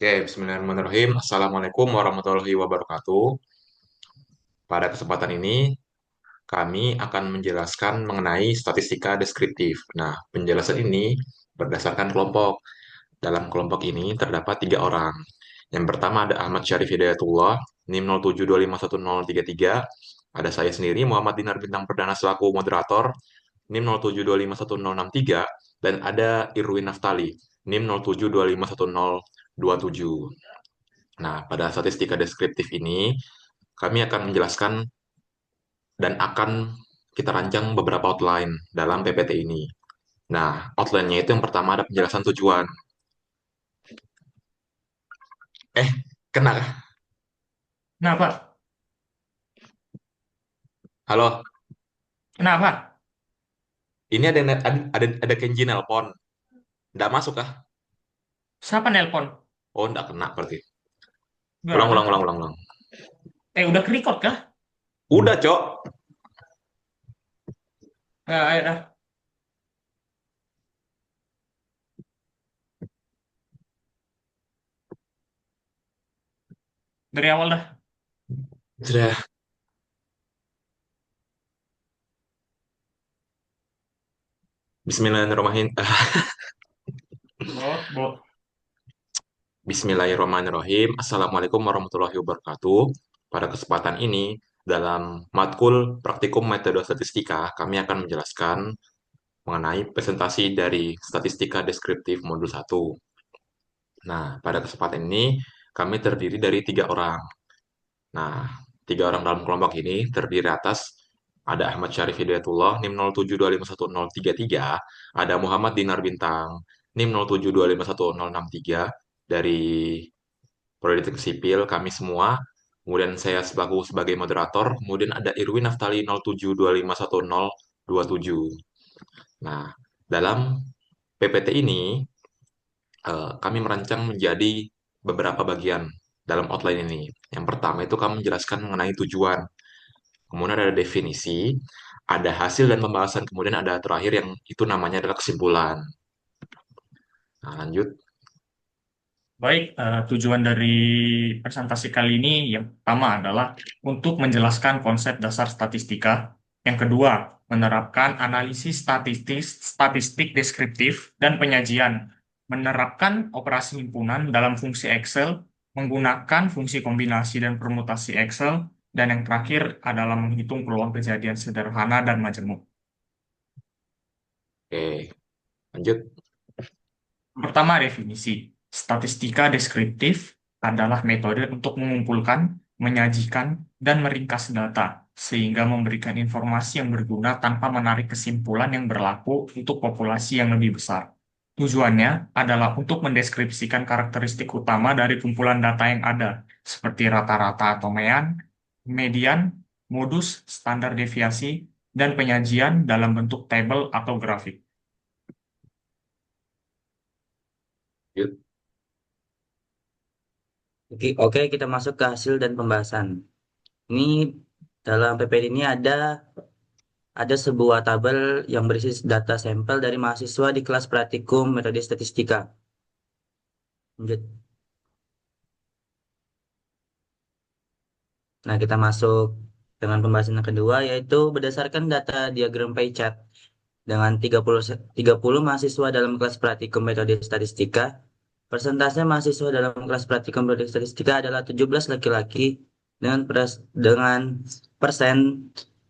Oke, bismillahirrahmanirrahim. Assalamualaikum warahmatullahi wabarakatuh. Pada kesempatan ini, kami akan menjelaskan mengenai statistika deskriptif. Nah, penjelasan ini berdasarkan kelompok. Dalam kelompok ini terdapat tiga orang. Yang pertama ada Ahmad Syarif Hidayatullah, NIM 07251033. Ada saya sendiri, Muhammad Dinar Bintang Perdana selaku moderator, NIM 07251063. Dan ada Irwin Naftali, NIM 07251027. Nah, pada statistika deskriptif ini, kami akan menjelaskan dan akan kita rancang beberapa outline dalam PPT ini. Nah, outline-nya itu yang pertama ada penjelasan tujuan. Eh, kena kah? Kenapa? Halo, Kenapa? ini ada Kenji nelpon. Nggak masuk kah? Siapa nelpon? Oh, nggak kena berarti. Gak Ulang, ada. ulang, ulang, ulang, ulang. Udah ke-record kah? Udah, Cok. Ayo dah. Dari awal dah. Sudah. Bismillahirrahmanirrahim. Bot. Bismillahirrahmanirrahim. Assalamualaikum warahmatullahi wabarakatuh. Pada kesempatan ini, dalam matkul praktikum metode statistika, kami akan menjelaskan mengenai presentasi dari statistika deskriptif modul 1. Nah, pada kesempatan ini, kami terdiri dari tiga orang. Nah, tiga orang dalam kelompok ini terdiri atas ada Ahmad Syarif Hidayatullah, NIM 07251033, ada Muhammad Dinar Bintang, NIM 07251063, dari Prodi Teknik Sipil, kami semua, kemudian saya sebagai moderator, kemudian ada Irwin Naftali 07251027. Nah, dalam PPT ini kami merancang menjadi beberapa bagian dalam outline ini. Yang pertama itu kami menjelaskan mengenai tujuan, kemudian ada definisi, ada hasil dan pembahasan, kemudian ada terakhir yang itu namanya adalah kesimpulan. Nah, lanjut. Baik, tujuan dari presentasi kali ini yang pertama adalah untuk menjelaskan konsep dasar statistika. Yang kedua, menerapkan analisis statistik deskriptif dan penyajian. Menerapkan operasi himpunan dalam fungsi Excel, menggunakan fungsi kombinasi dan permutasi Excel, dan yang terakhir adalah menghitung peluang kejadian sederhana dan majemuk. Oke, lanjut. Pertama, definisi. Statistika deskriptif adalah metode untuk mengumpulkan, menyajikan, dan meringkas data, sehingga memberikan informasi yang berguna tanpa menarik kesimpulan yang berlaku untuk populasi yang lebih besar. Tujuannya adalah untuk mendeskripsikan karakteristik utama dari kumpulan data yang ada, seperti rata-rata atau median, modus, standar deviasi, dan penyajian dalam bentuk tabel atau grafik. Lanjut. Oke, kita masuk ke hasil dan pembahasan. Ini dalam PPT ini ada sebuah tabel yang berisi data sampel dari mahasiswa di kelas praktikum metode statistika. Lanjut. Nah, kita masuk dengan pembahasan yang kedua, yaitu berdasarkan data diagram pie chart dengan 30 mahasiswa dalam kelas praktikum metode statistika. Persentase mahasiswa dalam kelas praktikum metode statistika adalah 17 laki-laki dengan persen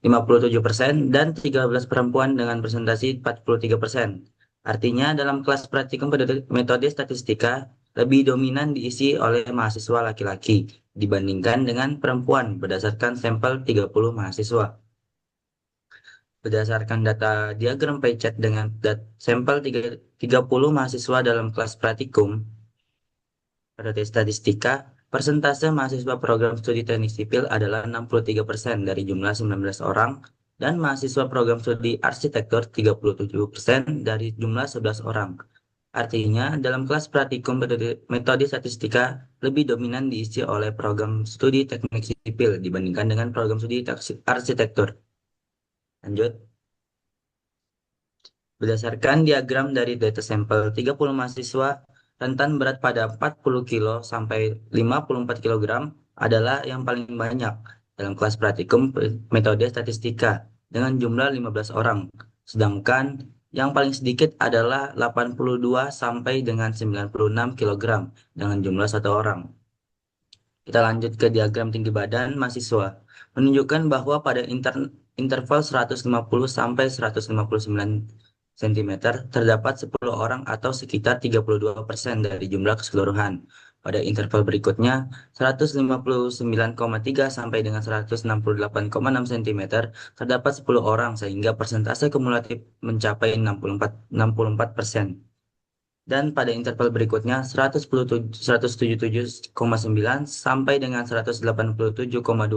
57% dan 13 perempuan dengan presentasi 43%. Artinya dalam kelas praktikum metode statistika lebih dominan diisi oleh mahasiswa laki-laki dibandingkan dengan perempuan berdasarkan sampel 30 mahasiswa. Berdasarkan data diagram pie chart dengan sampel 30 mahasiswa dalam kelas praktikum metode statistika, persentase mahasiswa program studi teknik sipil adalah 63% dari jumlah 19 orang dan mahasiswa program studi arsitektur 37% dari jumlah 11 orang. Artinya, dalam kelas praktikum metode statistika lebih dominan diisi oleh program studi teknik sipil dibandingkan dengan program studi arsitektur. Lanjut. Berdasarkan diagram dari data sampel 30 mahasiswa, rentan berat pada 40 kilo sampai 54 kilogram adalah yang paling banyak dalam kelas praktikum metode statistika dengan jumlah 15 orang. Sedangkan yang paling sedikit adalah 82 sampai dengan 96 kilogram dengan jumlah satu orang. Kita lanjut ke diagram tinggi badan mahasiswa. Menunjukkan bahwa pada interval 150 sampai 159 cm terdapat 10 orang atau sekitar 32% dari jumlah keseluruhan. Pada interval berikutnya 159,3 sampai dengan 168,6 cm terdapat 10 orang sehingga persentase kumulatif mencapai 64%. Dan pada interval berikutnya 177,9 sampai dengan 187,2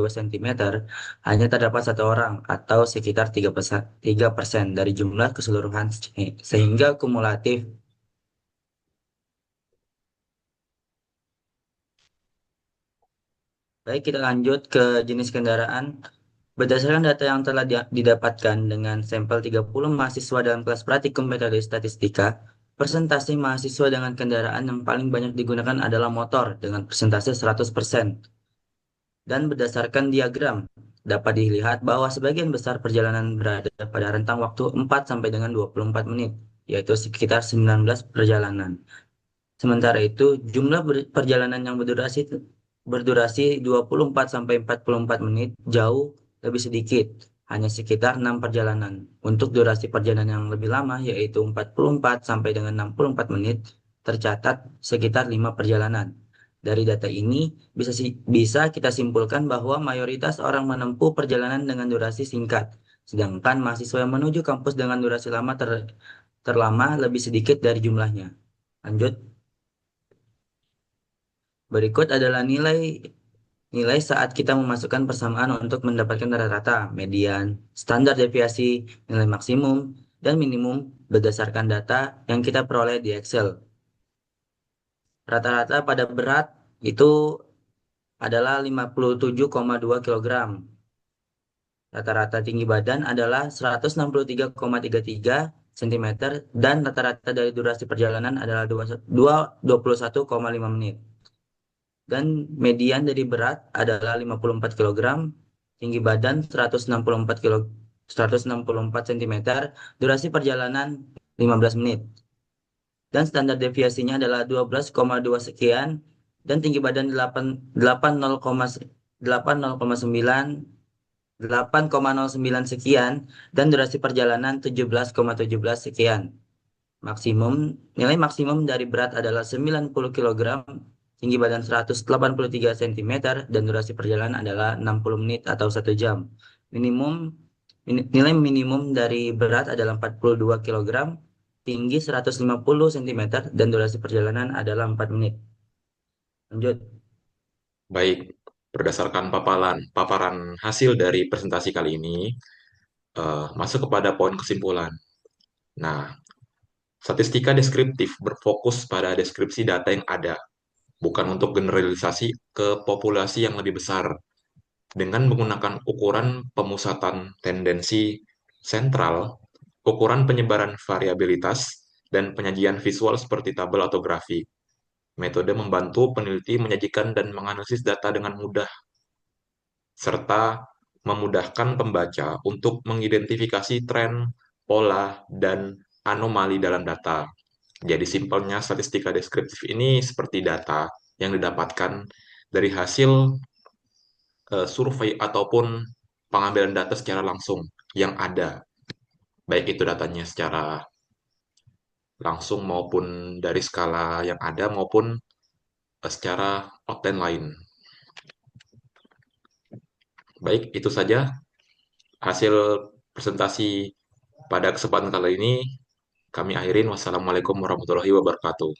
cm hanya terdapat satu orang atau sekitar 3% dari jumlah keseluruhan sehingga kumulatif. Baik, kita lanjut ke jenis kendaraan. Berdasarkan data yang telah didapatkan dengan sampel 30 mahasiswa dalam kelas praktikum metode statistika, persentase mahasiswa dengan kendaraan yang paling banyak digunakan adalah motor dengan persentase 100%. Dan berdasarkan diagram, dapat dilihat bahwa sebagian besar perjalanan berada pada rentang waktu 4 sampai dengan 24 menit, yaitu sekitar 19 perjalanan. Sementara itu, jumlah perjalanan yang berdurasi 24 sampai 44 menit jauh lebih sedikit, hanya sekitar 6 perjalanan. Untuk durasi perjalanan yang lebih lama, yaitu 44 sampai dengan 64 menit, tercatat sekitar 5 perjalanan. Dari data ini, bisa kita simpulkan bahwa mayoritas orang menempuh perjalanan dengan durasi singkat, sedangkan mahasiswa yang menuju kampus dengan durasi lama terlama lebih sedikit dari jumlahnya. Lanjut. Berikut adalah nilai saat kita memasukkan persamaan untuk mendapatkan rata-rata, median, standar deviasi, nilai maksimum, dan minimum berdasarkan data yang kita peroleh di Excel. Rata-rata pada berat itu adalah 57,2 kg. Rata-rata tinggi badan adalah 163,33 cm dan rata-rata dari durasi perjalanan adalah 21,5 menit. Dan median dari berat adalah 54 kg, tinggi badan 164 cm, durasi perjalanan 15 menit. Dan standar deviasinya adalah 12,2 sekian dan tinggi badan 8,09 sekian dan durasi perjalanan 17,17 sekian. Nilai maksimum dari berat adalah 90 kg, tinggi badan 183 cm, dan durasi perjalanan adalah 60 menit atau 1 jam. Nilai minimum dari berat adalah 42 kg, tinggi 150 cm, dan durasi perjalanan adalah 4 menit. Lanjut. Baik, berdasarkan paparan hasil dari presentasi kali ini, masuk kepada poin kesimpulan. Nah, statistika deskriptif berfokus pada deskripsi data yang ada, bukan untuk generalisasi ke populasi yang lebih besar. Dengan menggunakan ukuran pemusatan tendensi sentral, ukuran penyebaran variabilitas, dan penyajian visual seperti tabel atau grafik. Metode membantu peneliti menyajikan dan menganalisis data dengan mudah, serta memudahkan pembaca untuk mengidentifikasi tren, pola, dan anomali dalam data. Jadi simpelnya statistika deskriptif ini seperti data yang didapatkan dari hasil survei ataupun pengambilan data secara langsung yang ada, baik itu datanya secara langsung maupun dari skala yang ada maupun secara outline lain. Baik, itu saja hasil presentasi pada kesempatan kali ini. Kami akhirin. Wassalamualaikum warahmatullahi wabarakatuh.